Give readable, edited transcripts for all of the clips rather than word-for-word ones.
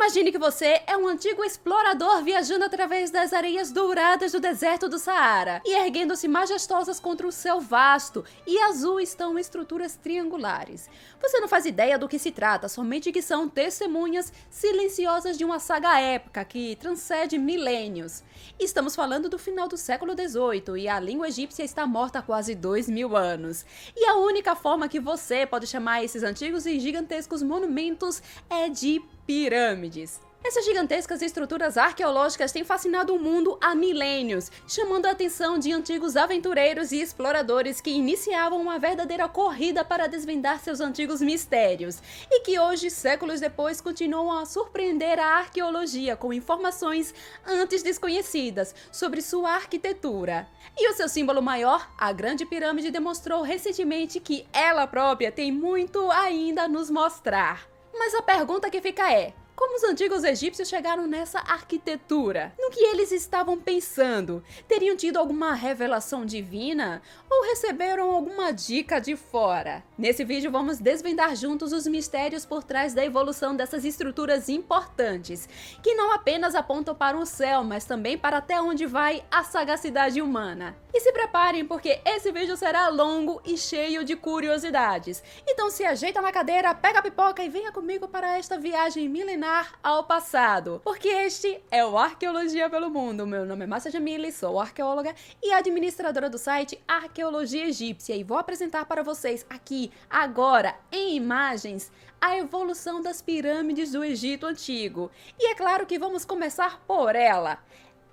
Imagine que você é um antigo explorador viajando através das areias douradas do deserto do Saara, e erguendo-se majestosas contra o céu vasto e azul estão estruturas triangulares. Você não faz ideia do que se trata, somente que são testemunhas silenciosas de uma saga épica que transcende milênios. Estamos falando do final do século XVIII e a língua egípcia está morta há quase 2000 anos. E a única forma que você pode chamar esses antigos e gigantescos monumentos é de pirâmides. Essas gigantescas estruturas arqueológicas têm fascinado o mundo há milênios, chamando a atenção de antigos aventureiros e exploradores que iniciavam uma verdadeira corrida para desvendar seus antigos mistérios, e que hoje, séculos depois, continuam a surpreender a arqueologia com informações antes desconhecidas sobre sua arquitetura. E o seu símbolo maior, a Grande Pirâmide, demonstrou recentemente que ela própria tem muito ainda a nos mostrar. Mas a pergunta que fica é: como os antigos egípcios chegaram nessa arquitetura? No que eles estavam pensando? Teriam tido alguma revelação divina? Ou receberam alguma dica de fora? Nesse vídeo vamos desvendar juntos os mistérios por trás da evolução dessas estruturas importantes, que não apenas apontam para o céu, mas também para até onde vai a sagacidade humana. E se preparem, porque esse vídeo será longo e cheio de curiosidades. Então se ajeita na cadeira, pega a pipoca e venha comigo para esta viagem milenar ao passado, porque este é o Arqueologia pelo Mundo. Meu nome é Márcia Jamile, sou arqueóloga e administradora do site Arqueologia Egípcia, e vou apresentar para vocês aqui, agora, em imagens, a evolução das pirâmides do Egito Antigo. E é claro que vamos começar por ela.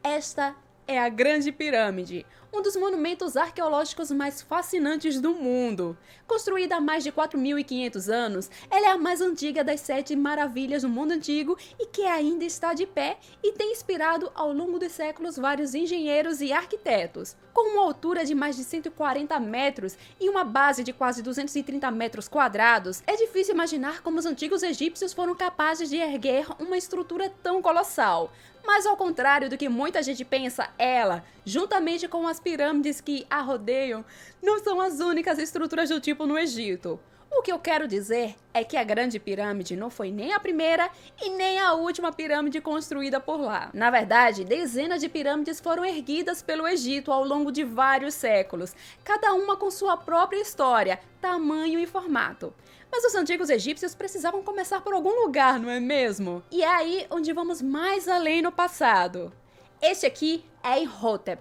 Esta é a Grande Pirâmide, um dos monumentos arqueológicos mais fascinantes do mundo. Construída há mais de 4.500 anos, ela é a mais antiga das 7 maravilhas do mundo antigo e que ainda está de pé e tem inspirado ao longo dos séculos vários engenheiros e arquitetos. Com uma altura de mais de 140 metros e uma base de quase 230 metros quadrados, é difícil imaginar como os antigos egípcios foram capazes de erguer uma estrutura tão colossal. Mas ao contrário do que muita gente pensa, ela, juntamente com as pirâmides que a rodeiam, não são as únicas estruturas do tipo no Egito. O que eu quero dizer é que a Grande Pirâmide não foi nem a primeira e nem a última pirâmide construída por lá. Na verdade, dezenas de pirâmides foram erguidas pelo Egito ao longo de vários séculos, cada uma com sua própria história, tamanho e formato. Mas os antigos egípcios precisavam começar por algum lugar, não é mesmo? E é aí onde vamos mais além no passado. Este aqui é Imhotep.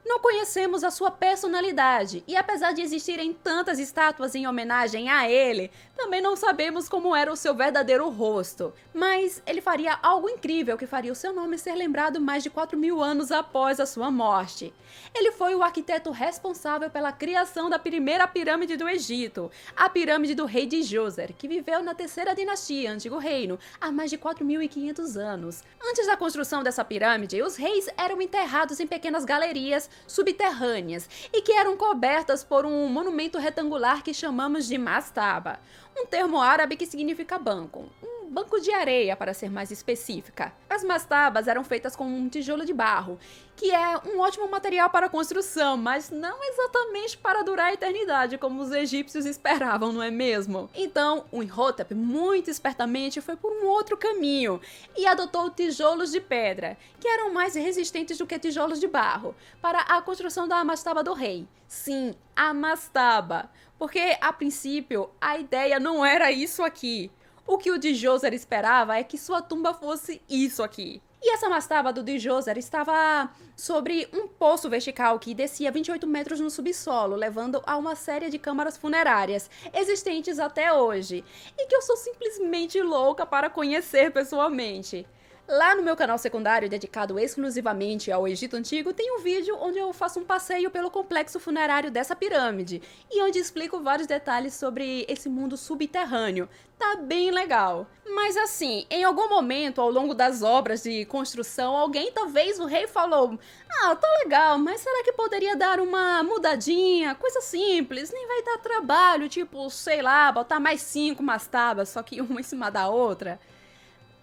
Não conhecemos a sua personalidade, e apesar de existirem tantas estátuas em homenagem a ele, também não sabemos como era o seu verdadeiro rosto. Mas ele faria algo incrível que faria o seu nome ser lembrado mais de 4.000 anos após a sua morte. Ele foi o arquiteto responsável pela criação da primeira pirâmide do Egito, a pirâmide do rei de Djoser, que viveu na terceira dinastia, Antigo Reino, há mais de 4.500 anos. Antes da construção dessa pirâmide, os reis eram enterrados em pequenas galerias subterrâneas e que eram cobertas por um monumento retangular que chamamos de mastaba, um termo árabe que significa banco, um banco de areia para ser mais específica. As mastabas eram feitas com um tijolo de barro, que é um ótimo material para construção, mas não exatamente para durar a eternidade como os egípcios esperavam, não é mesmo? Então, o Imhotep, muito espertamente, foi por um outro caminho e adotou tijolos de pedra, que eram mais resistentes do que tijolos de barro, para a construção da mastaba do rei. Sim, a mastaba, porque a princípio a ideia não era isso aqui. O que o Djoser esperava é que sua tumba fosse isso aqui. E essa mastaba do Djoser estava sobre um poço vertical que descia 28 metros no subsolo, levando a uma série de câmaras funerárias existentes até hoje, e que eu sou simplesmente louca para conhecer pessoalmente. Lá no meu canal secundário, dedicado exclusivamente ao Egito Antigo, tem um vídeo onde eu faço um passeio pelo complexo funerário dessa pirâmide e onde explico vários detalhes sobre esse mundo subterrâneo. Tá bem legal. Mas assim, em algum momento ao longo das obras de construção, alguém, talvez o rei, falou: "Ah, tá legal, mas será que poderia dar uma mudadinha? Coisa simples, nem vai dar trabalho, tipo, sei lá, botar mais 5 mastabas, só que uma em cima da outra."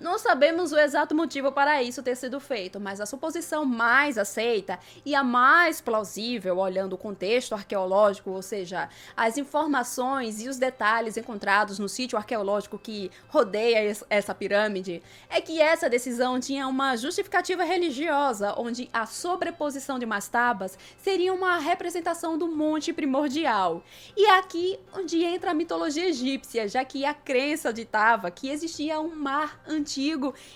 Não sabemos o exato motivo para isso ter sido feito, mas a suposição mais aceita e a mais plausível, olhando o contexto arqueológico, ou seja, as informações e os detalhes encontrados no sítio arqueológico que rodeia essa pirâmide, é que essa decisão tinha uma justificativa religiosa, onde a sobreposição de mastabas seria uma representação do monte primordial. E é aqui onde entra a mitologia egípcia, já que a crença ditava que existia um mar antigo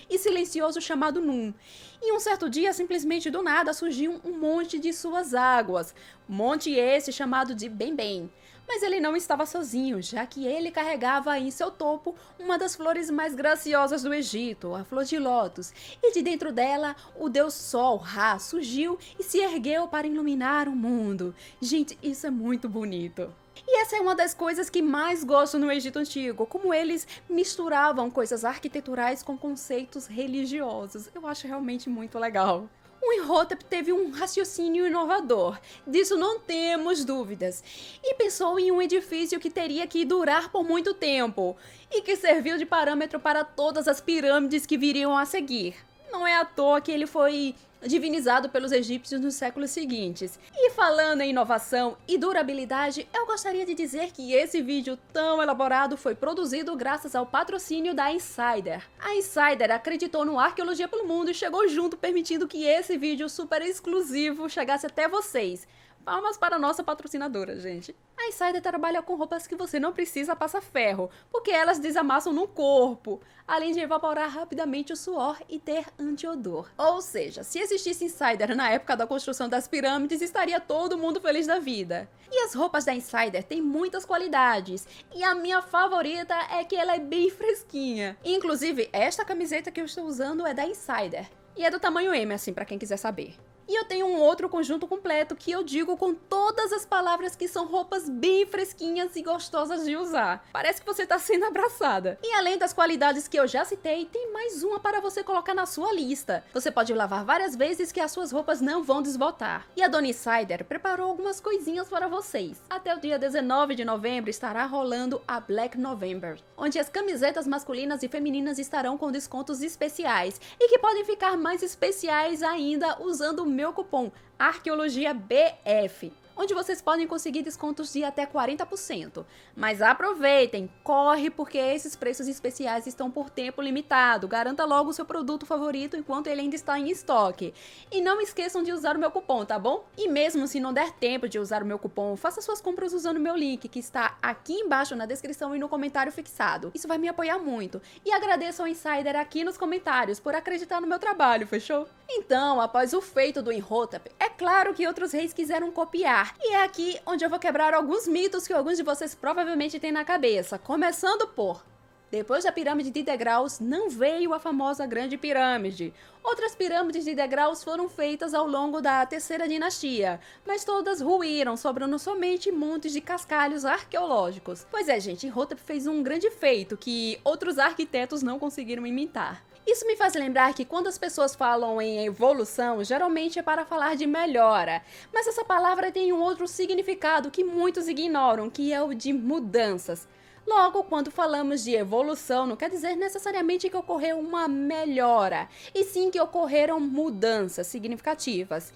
e silencioso chamado Num. E um certo dia, simplesmente do nada, surgiu um monte de suas águas. Monte esse chamado de Bem-Bem. Mas ele não estava sozinho, já que ele carregava em seu topo uma das flores mais graciosas do Egito, a flor de lótus. E de dentro dela, o deus Sol, Ra, surgiu e se ergueu para iluminar o mundo. Gente, isso é muito bonito. E essa é uma das coisas que mais gosto no Egito Antigo, como eles misturavam coisas arquiteturais com conceitos religiosos. Eu acho realmente muito legal. O Imhotep teve um raciocínio inovador, disso não temos dúvidas, e pensou em um edifício que teria que durar por muito tempo, e que serviu de parâmetro para todas as pirâmides que viriam a seguir. Não é à toa que ele foi divinizado pelos egípcios nos séculos seguintes. E falando em inovação e durabilidade, eu gostaria de dizer que esse vídeo tão elaborado foi produzido graças ao patrocínio da Insider. A Insider acreditou no Arqueologia pelo Mundo e chegou junto, permitindo que esse vídeo super exclusivo chegasse até vocês. Palmas para a nossa patrocinadora, gente. A Insider trabalha com roupas que você não precisa passar ferro, porque elas desamassam no corpo, além de evaporar rapidamente o suor e ter antiodor. Ou seja, se existisse Insider na época da construção das pirâmides, estaria todo mundo feliz da vida. E as roupas da Insider têm muitas qualidades, e a minha favorita é que ela é bem fresquinha. Inclusive, esta camiseta que eu estou usando é da Insider, e é do tamanho M, assim, para quem quiser saber. E eu tenho um outro conjunto completo que eu digo com todas as palavras que são roupas bem fresquinhas e gostosas de usar. Parece que você tá sendo abraçada. E além das qualidades que eu já citei, tem mais uma para você colocar na sua lista. Você pode lavar várias vezes que as suas roupas não vão desbotar. E a Dona Insider preparou algumas coisinhas para vocês. Até o dia 19 de novembro estará rolando a Black November, onde as camisetas masculinas e femininas estarão com descontos especiais e que podem ficar mais especiais ainda usando o meu cupom ARQUEOLOGIABF, onde vocês podem conseguir descontos de até 40%. Mas aproveitem, corre, porque esses preços especiais estão por tempo limitado. Garanta logo o seu produto favorito enquanto ele ainda está em estoque. E não esqueçam de usar o meu cupom, tá bom? E mesmo se não der tempo de usar o meu cupom, faça suas compras usando o meu link, que está aqui embaixo na descrição e no comentário fixado. Isso vai me apoiar muito. E agradeço ao Insider aqui nos comentários por acreditar no meu trabalho, fechou? Então, após o feito do Imhotep, é claro que outros reis quiseram copiar. E é aqui onde eu vou quebrar alguns mitos que alguns de vocês provavelmente têm na cabeça. Começando por: depois da pirâmide de degraus, não veio a famosa Grande Pirâmide. Outras pirâmides de degraus foram feitas ao longo da terceira dinastia, mas todas ruíram, sobrando somente montes de cascalhos arqueológicos. Pois é, gente, Imhotep fez um grande feito que outros arquitetos não conseguiram imitar. Isso me faz lembrar que quando as pessoas falam em evolução, geralmente é para falar de melhora. Mas essa palavra tem um outro significado que muitos ignoram, que é o de mudanças. Logo, quando falamos de evolução, não quer dizer necessariamente que ocorreu uma melhora, e sim que ocorreram mudanças significativas.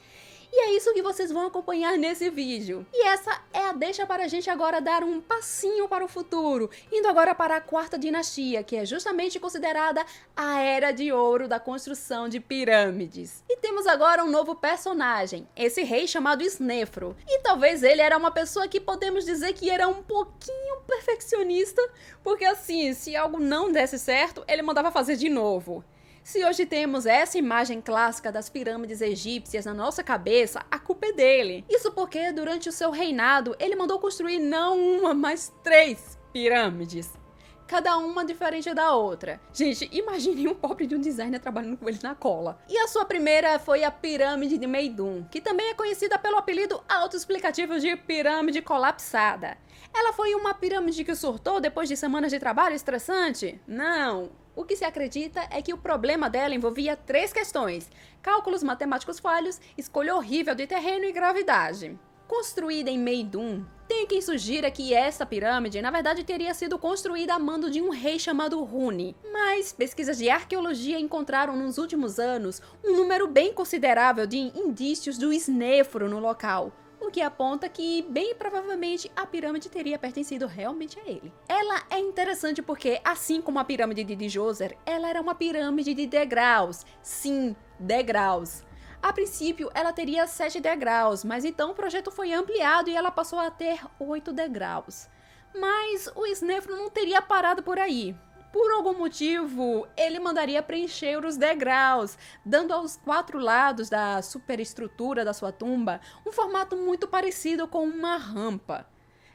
E é isso que vocês vão acompanhar nesse vídeo. E essa é a deixa para a gente agora dar um passinho para o futuro, indo agora para a quarta dinastia, que é justamente considerada a Era de Ouro da construção de pirâmides. E temos agora um novo personagem, esse rei chamado Snefru. E talvez ele era uma pessoa que podemos dizer que era um pouquinho perfeccionista, porque assim, se algo não desse certo, ele mandava fazer de novo. Se hoje temos essa imagem clássica das pirâmides egípcias na nossa cabeça, a culpa é dele. Isso porque durante o seu reinado, ele mandou construir não uma, mas 3 pirâmides. Cada uma diferente da outra. Gente, imagine um pobre de um designer trabalhando com ele na cola. E a sua primeira foi a Pirâmide de Meidum, que também é conhecida pelo apelido autoexplicativo de Pirâmide Colapsada. Ela foi uma pirâmide que surtou depois de semanas de trabalho estressante? Não. O que se acredita é que o problema dela envolvia 3 questões: cálculos matemáticos falhos, escolha horrível de terreno e gravidade. Construída em Meidum, tem quem sugira que essa pirâmide, na verdade, teria sido construída a mando de um rei chamado Huni. Mas pesquisas de arqueologia encontraram nos últimos anos um número bem considerável de indícios do Snefru no local, o que aponta que, bem provavelmente, a pirâmide teria pertencido realmente a ele. Ela é interessante porque, assim como a pirâmide de Djoser, ela era uma pirâmide de degraus. Sim, degraus. A princípio, ela teria 7 degraus, mas então o projeto foi ampliado e ela passou a ter 8 degraus. Mas o Snefru não teria parado por aí. Por algum motivo, ele mandaria preencher os degraus, dando aos 4 lados da superestrutura da sua tumba um formato muito parecido com uma rampa.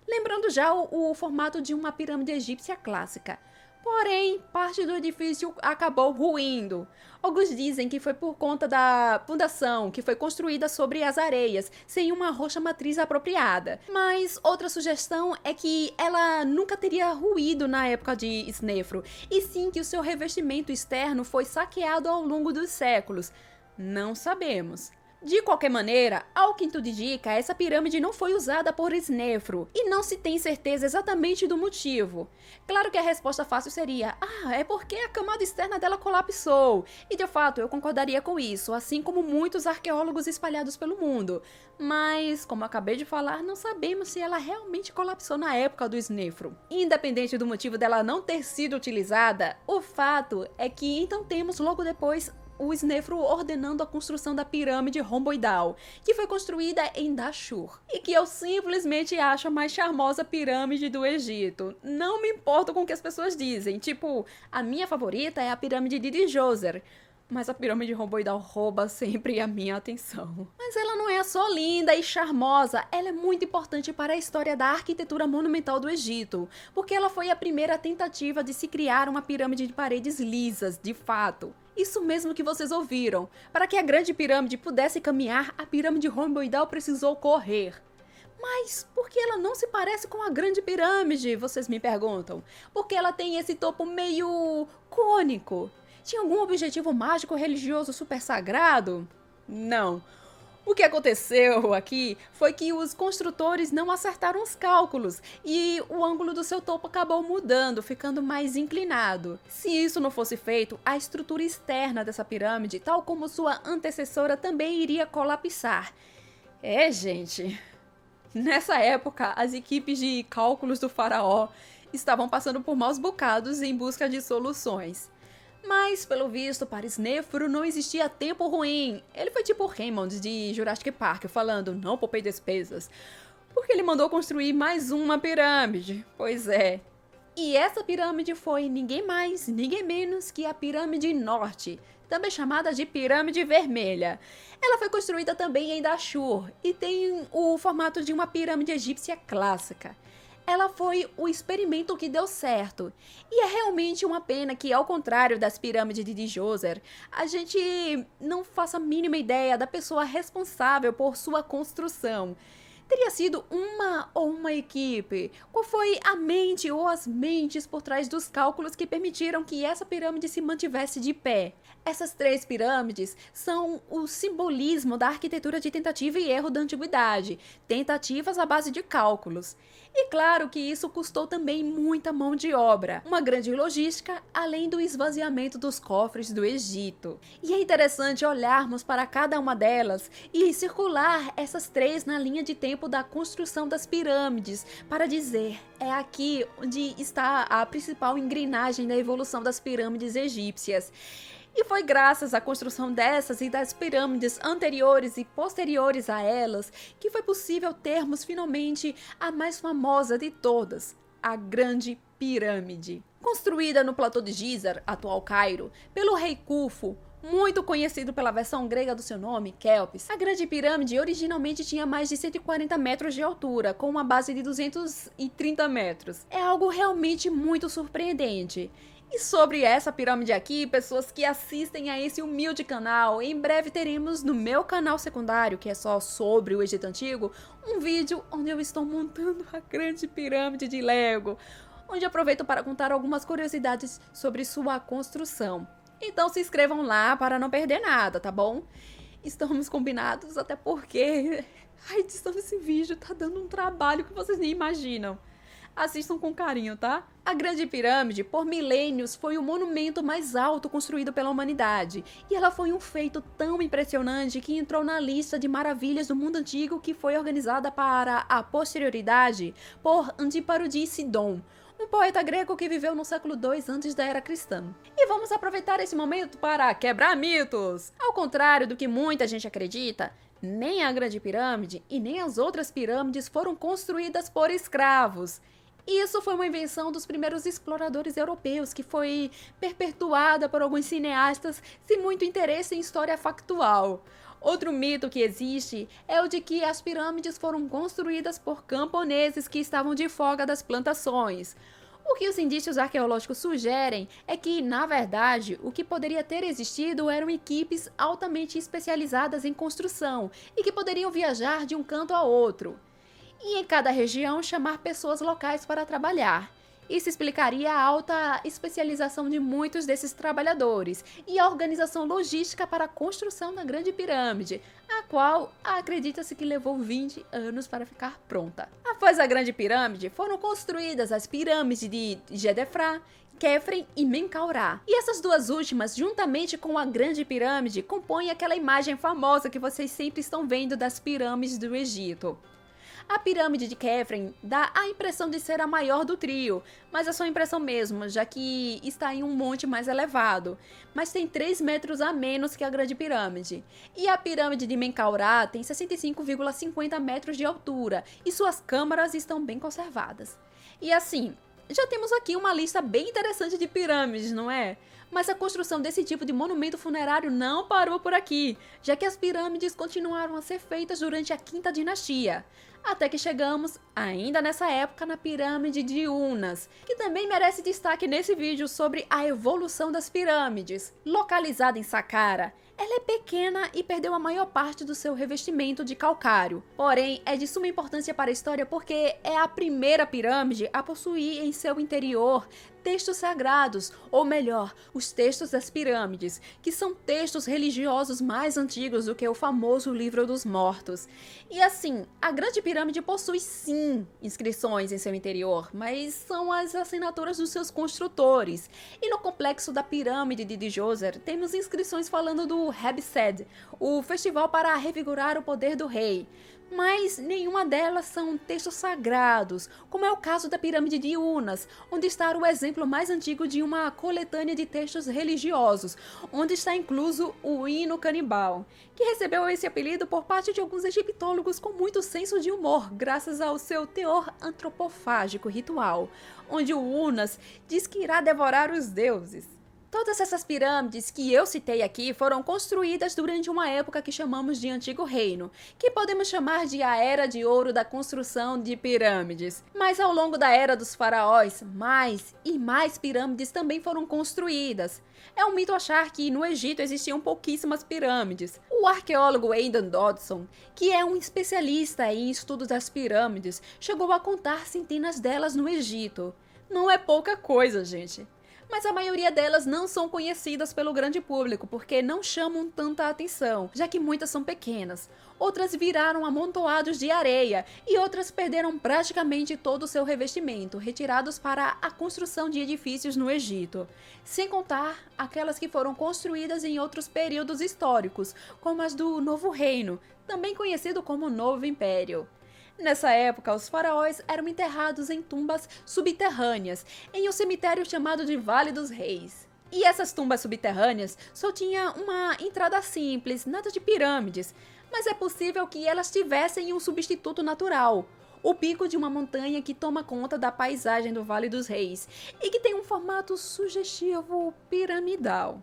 Lembrando já o formato de uma pirâmide egípcia clássica. Porém, parte do edifício acabou ruindo. Alguns dizem que foi por conta da fundação, que foi construída sobre as areias, sem uma rocha matriz apropriada. Mas outra sugestão é que ela nunca teria ruído na época de Snefru, e sim que o seu revestimento externo foi saqueado ao longo dos séculos. Não sabemos. De qualquer maneira, ao que tudo indica, essa pirâmide não foi usada por Snefru, e não se tem certeza exatamente do motivo. Claro que a resposta fácil seria, é porque a camada externa dela colapsou, e de fato eu concordaria com isso, assim como muitos arqueólogos espalhados pelo mundo. Mas, como acabei de falar, não sabemos se ela realmente colapsou na época do Snefru. Independente do motivo dela não ter sido utilizada, o fato é que então temos logo depois o Snefru ordenando a construção da pirâmide romboidal, que foi construída em Dashur, e que eu simplesmente acho a mais charmosa pirâmide do Egito. Não me importo com o que as pessoas dizem, tipo, a minha favorita é a pirâmide de Djoser, mas a pirâmide romboidal rouba sempre a minha atenção. Mas ela não é só linda e charmosa, ela é muito importante para a história da arquitetura monumental do Egito, porque ela foi a primeira tentativa de se criar uma pirâmide de paredes lisas, de fato. Isso mesmo que vocês ouviram. Para que a grande pirâmide pudesse caminhar, a pirâmide romboidal precisou correr. Mas por que ela não se parece com a grande pirâmide, vocês me perguntam? Porque ela tem esse topo meio cônico. Tinha algum objetivo mágico religioso super sagrado? Não. O que aconteceu aqui foi que os construtores não acertaram os cálculos e o ângulo do seu topo acabou mudando, ficando mais inclinado. Se isso não fosse feito, a estrutura externa dessa pirâmide, tal como sua antecessora, também iria colapsar. Gente, nessa época as equipes de cálculos do faraó estavam passando por maus bocados em busca de soluções. Mas, pelo visto, para Snefru não existia tempo ruim. Ele foi tipo Hammond de Jurassic Park, falando, não poupei despesas. Porque ele mandou construir mais uma pirâmide. Pois é. E essa pirâmide foi ninguém mais, ninguém menos que a Pirâmide Norte, também chamada de Pirâmide Vermelha. Ela foi construída também em Dashur e tem o formato de uma pirâmide egípcia clássica. Ela foi o experimento que deu certo. E é realmente uma pena que, ao contrário das pirâmides de Djoser, a gente não faça a mínima ideia da pessoa responsável por sua construção. Teria sido uma equipe? Qual foi a mente ou as mentes por trás dos cálculos que permitiram que essa pirâmide se mantivesse de pé? Essas 3 pirâmides são o simbolismo da arquitetura de tentativa e erro da antiguidade, tentativas à base de cálculos. E claro que isso custou também muita mão de obra, uma grande logística, além do esvaziamento dos cofres do Egito. E é interessante olharmos para cada uma delas e circular essas 3 na linha de tempo da construção das pirâmides, para dizer, é aqui onde está a principal engrenagem da evolução das pirâmides egípcias. E foi graças à construção dessas e das pirâmides anteriores e posteriores a elas que foi possível termos finalmente a mais famosa de todas, a Grande Pirâmide. Construída no platô de Gizar, atual Cairo, pelo rei Khufu, muito conhecido pela versão grega do seu nome, Kelpis, a Grande Pirâmide originalmente tinha mais de 140 metros de altura, com uma base de 230 metros. É algo realmente muito surpreendente. E sobre essa pirâmide aqui, pessoas que assistem a esse humilde canal, em breve teremos no meu canal secundário, que é só sobre o Egito Antigo, um vídeo onde eu estou montando a Grande Pirâmide de Lego, onde aproveito para contar algumas curiosidades sobre sua construção. Então se inscrevam lá para não perder nada, tá bom? Estamos combinados, até porque A edição desse vídeo tá dando um trabalho que vocês nem imaginam. Assistam com carinho, tá? A Grande Pirâmide, por milênios, foi o monumento mais alto construído pela humanidade. E ela foi um feito tão impressionante que entrou na lista de maravilhas do mundo antigo, que foi organizada para a posterioridade por Antíparo de Sidon, um poeta grego que viveu no século II antes da era cristã. E vamos aproveitar esse momento para quebrar mitos! Ao contrário do que muita gente acredita, nem a Grande Pirâmide e nem as outras pirâmides foram construídas por escravos. Isso foi uma invenção dos primeiros exploradores europeus, que foi perpetuada por alguns cineastas sem muito interesse em história factual. Outro mito que existe é o de que as pirâmides foram construídas por camponeses que estavam de folga das plantações. O que os indícios arqueológicos sugerem é que, na verdade, o que poderia ter existido eram equipes altamente especializadas em construção e que poderiam viajar de um canto a outro. E em cada região chamar pessoas locais para trabalhar. Isso explicaria a alta especialização de muitos desses trabalhadores e a organização logística para a construção da Grande Pirâmide, a qual acredita-se que levou 20 anos para ficar pronta. Após a Grande Pirâmide, foram construídas as pirâmides de Gedefra, Khefren e Menkaurá. E essas duas últimas, juntamente com a Grande Pirâmide, compõem aquela imagem famosa que vocês sempre estão vendo das pirâmides do Egito. A pirâmide de Khefren dá a impressão de ser a maior do trio, mas é só impressão mesmo, já que está em um monte mais elevado, mas tem 3 metros a menos que a Grande Pirâmide. E a pirâmide de Menkaurá tem 65,50 metros de altura, e suas câmaras estão bem conservadas. E assim, já temos aqui uma lista bem interessante de pirâmides, não é? Mas a construção desse tipo de monumento funerário não parou por aqui, já que as pirâmides continuaram a ser feitas durante a Quinta Dinastia. Até que chegamos, ainda nessa época, na pirâmide de Unas, que também merece destaque nesse vídeo sobre a evolução das pirâmides. Localizada em Saqqara, ela é pequena e perdeu a maior parte do seu revestimento de calcário. Porém, é de suma importância para a história porque é a primeira pirâmide a possuir em seu interior textos sagrados, ou melhor, os textos das pirâmides, que são textos religiosos mais antigos do que o famoso Livro dos Mortos. E assim, a Grande Pirâmide possui sim inscrições em seu interior, mas são as assinaturas dos seus construtores. E no complexo da pirâmide de Djoser, temos inscrições falando do Hebsed, o festival para revigorar o poder do rei. Mas nenhuma delas são textos sagrados, como é o caso da pirâmide de Unas, onde está o exemplo mais antigo de uma coletânea de textos religiosos, onde está incluso o hino canibal, que recebeu esse apelido por parte de alguns egiptólogos com muito senso de humor, graças ao seu teor antropofágico ritual, onde o Unas diz que irá devorar os deuses. Todas essas pirâmides que eu citei aqui foram construídas durante uma época que chamamos de Antigo Reino, que podemos chamar de a Era de Ouro da construção de pirâmides. Mas ao longo da Era dos Faraós, mais e mais pirâmides também foram construídas. É um mito achar que no Egito existiam pouquíssimas pirâmides. O arqueólogo Aidan Dodson, que é um especialista em estudos das pirâmides, chegou a contar centenas delas no Egito. Não é pouca coisa, gente. Mas a maioria delas não são conhecidas pelo grande público, porque não chamam tanta atenção, já que muitas são pequenas. Outras viraram amontoados de areia, e outras perderam praticamente todo o seu revestimento, retirados para a construção de edifícios no Egito. Sem contar aquelas que foram construídas em outros períodos históricos, como as do Novo Reino, também conhecido como Novo Império. Nessa época, os faraós eram enterrados em tumbas subterrâneas, em um cemitério chamado de Vale dos Reis. E essas tumbas subterrâneas só tinham uma entrada simples, nada de pirâmides, mas é possível que elas tivessem um substituto natural, o pico de uma montanha que toma conta da paisagem do Vale dos Reis e que tem um formato sugestivo piramidal.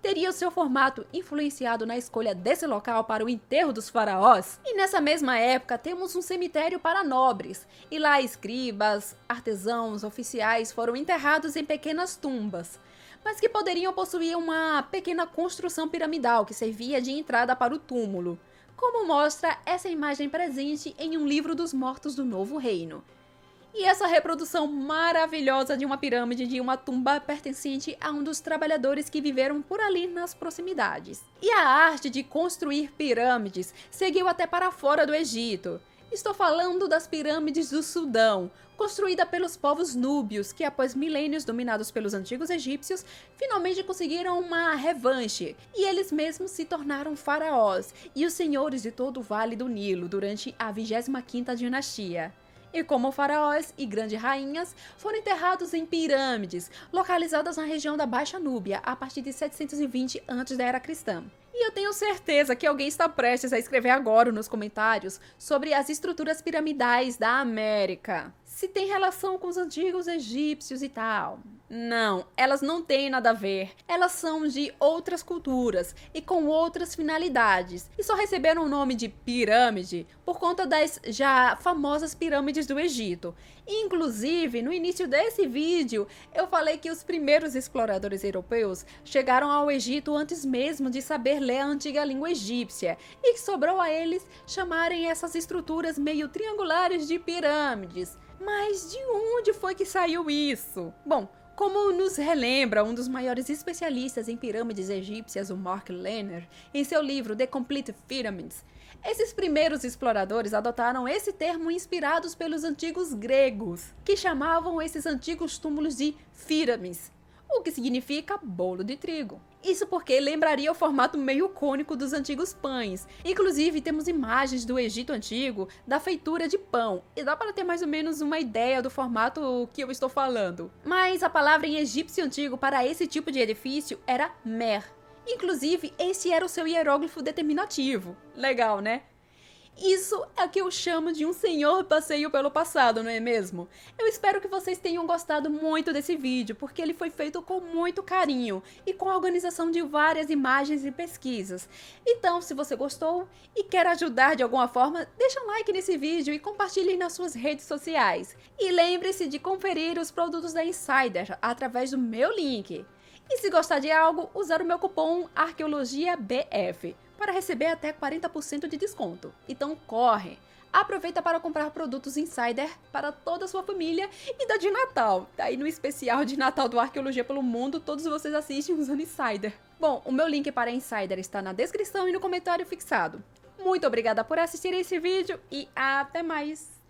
Teria o seu formato influenciado na escolha desse local para o enterro dos faraós? E nessa mesma época temos um cemitério para nobres, e lá escribas, artesãos, oficiais foram enterrados em pequenas tumbas, mas que poderiam possuir uma pequena construção piramidal que servia de entrada para o túmulo, como mostra essa imagem presente em um livro dos mortos do Novo Reino. E essa reprodução maravilhosa de uma pirâmide de uma tumba pertencente a um dos trabalhadores que viveram por ali nas proximidades. E a arte de construir pirâmides seguiu até para fora do Egito. Estou falando das pirâmides do Sudão, construída pelos povos núbios, que após milênios dominados pelos antigos egípcios, finalmente conseguiram uma revanche, e eles mesmos se tornaram faraós e os senhores de todo o Vale do Nilo durante a 25ª dinastia. E como faraós e grandes rainhas, foram enterrados em pirâmides, localizadas na região da Baixa Núbia, a partir de 720 a.C. da Era Cristã. E eu tenho certeza que alguém está prestes a escrever agora nos comentários sobre as estruturas piramidais da América. Se tem relação com os antigos egípcios e tal. Não, elas não têm nada a ver. Elas são de outras culturas e com outras finalidades. E só receberam o nome de pirâmide por conta das já famosas pirâmides do Egito. Inclusive, no início desse vídeo, eu falei que os primeiros exploradores europeus chegaram ao Egito antes mesmo de saber ler a antiga língua egípcia, e que sobrou a eles chamarem essas estruturas meio triangulares de pirâmides. Mas de onde foi que saiu isso? Bom, como nos relembra um dos maiores especialistas em pirâmides egípcias, o Mark Lehner, em seu livro The Complete Pyramids, esses primeiros exploradores adotaram esse termo inspirados pelos antigos gregos, que chamavam esses antigos túmulos de phyramis, o que significa bolo de trigo. Isso porque lembraria o formato meio cônico dos antigos pães. Inclusive, temos imagens do Egito Antigo da feitura de pão, e dá para ter mais ou menos uma ideia do formato que eu estou falando. Mas a palavra em egípcio antigo para esse tipo de edifício era mer. Inclusive, esse era o seu hieróglifo determinativo. Legal, né? Isso é o que eu chamo de um senhor passeio pelo passado, não é mesmo? Eu espero que vocês tenham gostado muito desse vídeo, porque ele foi feito com muito carinho e com a organização de várias imagens e pesquisas. Então, se você gostou e quer ajudar de alguma forma, deixa um like nesse vídeo e compartilhe nas suas redes sociais. E lembre-se de conferir os produtos da Insider através do meu link. E se gostar de algo, usar o meu cupom ARQUEOLOGIABF para receber até 40% de desconto. Então corre! Aproveita para comprar produtos Insider para toda a sua família e da de Natal. Daí no especial de Natal do Arqueologia pelo Mundo, todos vocês assistem usando Insider. Bom, o meu link para Insider está na descrição e no comentário fixado. Muito obrigada por assistir esse vídeo e até mais!